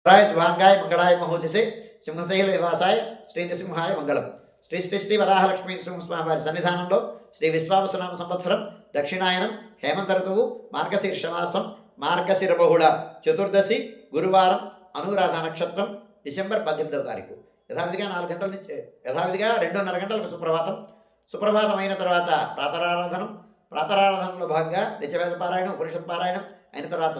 రాయ శుభాంగాయ మంగళాయ మహోజసే సింహశైల నివాసాయ శ్రీ నృసింహాయ మంగళం. శ్రీ శ్రీ శ్రీ వరాహలక్ష్మీ నృసింహస్వామి వారి సన్నిధానంలో శ్రీ విశ్వావసనామ సంవత్సరం దక్షిణాయనం హేమంత ఋతువు మార్గశీర్షమాసం మార్గశిర బహుళ చతుర్దశి గురువారం అనురాధ నక్షత్రం డిసెంబర్ 18వ తారీఖు. యథావిధిగా 4 గంటల నుంచి యథావిధిగా 2:30 గంటలకు సుప్రభాతం. సుప్రభాతం అయిన తర్వాత ప్రాతరారాధనం. ప్రాతరారాధనలో భాగంగా నిత్యవేద పారాయణం, ఉపనిషత్ పారాయణం అయిన తర్వాత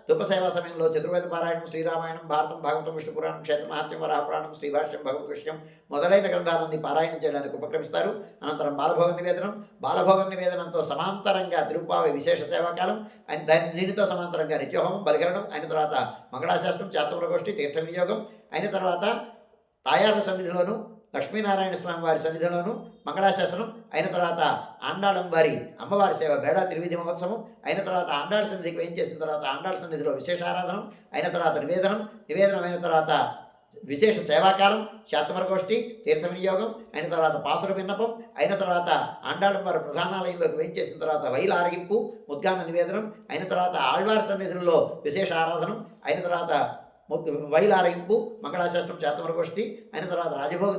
ధూపసేవ సమయంలో చతుర్వేద పారాయణం, శ్రీరామాయణం, భారతం, భాగవతం, విష్ణు పురాణం, క్షేత్ర మహాత్మ్యం, వరాహ పురాణం, శ్రీభాష్యం, భగవద్ విషయం మొదలైన గ్రంథాలన్నీ పారాయణం చేయడానికి ఉపక్రమిస్తారు. అనంతరం బాలభోగ నివేదనం. బాలభోగ నివేదనంతో సమాంతరంగా తిరుపావి విశేష సేవాకాలం, దీనితో సమాంతరంగా నిత్యహోమం, బలికరణం అయిన తర్వాత మంగళాశాస్త్రం, చాతుర్గోష్ఠి, తీర్థ వినియోగం అయిన తర్వాత తాయార్ల సన్నిధిలోను, లక్ష్మీనారాయణ స్వామి వారి సన్నిధిలోను మంగళాశాసనం అయిన తర్వాత ఆండాళం వారి అమ్మవారి సేవ బేడా తిరువిధి మహోత్సవం అయిన తర్వాత ఆండాళ సన్నిధికి వేయించేసిన తర్వాత ఆండాళ సన్నిధిలో విశేషారాధనం అయిన తర్వాత నివేదనం అయిన తర్వాత విశేష సేవాకాలం, శాతమరగోష్ఠి, తీర్థ వినియోగం అయిన తర్వాత పాసుర విన్నపం అయిన తర్వాత ఆండాళం వారి ప్రధానాలయంలోకి వేయించేసిన తర్వాత వైల ఆరగింపు, ముద్గాన నివేదనం అయిన తర్వాత ఆళ్వారి సన్నిధుల్లో విశేష ఆరాధనం అయిన తర్వాత వైలారగింపు, మంగళాశాస్త్రం, శాతమరగోష్ఠి అయిన తర్వాత రాజభోగ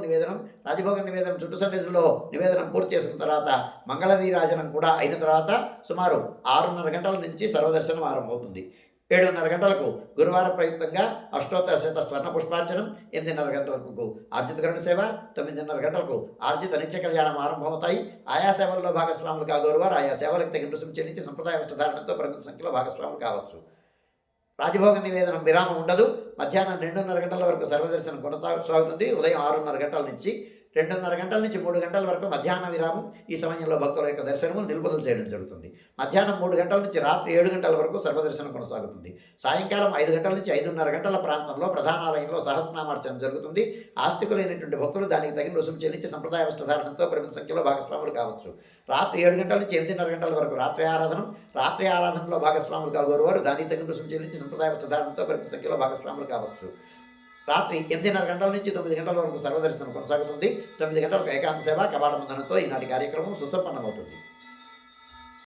నివేదనం చుట్టు సన్నిధిలో నివేదనం పూర్తి చేసిన తర్వాత మంగళ నీరాజనం కూడా అయిన తర్వాత సుమారు 6:30 గంటల నుంచి సర్వదర్శనం ఆరంభమవుతుంది. 7:30 గంటలకు గురువారం ప్రయుక్తంగా అష్టోత్తర శత స్వర్ణ పుష్పార్చనం, 8:30 గంటలకు ఆర్జిత గరుడ సేవ, 9:30 గంటలకు ఆర్జిత నిత్య కళ్యాణం ఆరంభమవుతాయి. ఆయా సేవల్లో భాగస్వాములు కాగోరువారు ఆయా సేవలకు తగిన రుసుము చెల్లించి సంప్రదాయ వస్త్రధారణతో పరిమిత సంఖ్యలో భాగస్వాములు కావచ్చు. రాజభోగ నివేదనం విరామం ఉండదు. మధ్యాహ్నం 2:30 గంటల వరకు సర్వదర్శనం కొనసాగుతుంది. ఉదయం 6:30 గంటల నుంచి 2:30 గంటల నుంచి 3 గంటల వరకు మధ్యాహ్న విరామం. ఈ సమయంలో భక్తుల యొక్క దర్శనము నిలుపుదల చేయడం జరుగుతుంది. మధ్యాహ్నం 3 గంటల నుంచి రాత్రి 7 గంటల వరకు సర్వదర్శనం కొనసాగుతుంది. సాయంకాలం 5 గంటల నుంచి 5:30 గంటల ప్రాంతంలో ప్రధానాలయంలో సహస్రనామార్చన జరుగుతుంది. ఆస్తికులైనటువంటి భక్తులు దానికి తగిన రుసుము చెల్లించి సంప్రదాయ వస్త్రధారణతో పరిమిత సంఖ్యలో భాగస్వాములు కావచ్చు. రాత్రి 7 గంటల నుంచి 8:30 గంటల వరకు రాత్రి ఆరాధనలో భాగస్వాములు కాగోరువారు దానికి తగిన రుసుము చెల్లించి సంప్రదాయ వస్త్రధారణతో పరిమిత సంఖ్యలో భాగస్వాములు కావచ్చు. రాత్రి 8:30 గంటల నుంచి 9 గంటల వరకు సర్వదర్శనం కొనసాగుతుంది. 9 గంటలకు ఏకాంత సేవ కవాట మందనంతో ఈనాటి కార్యక్రమం సుసంపన్నమవుతుంది.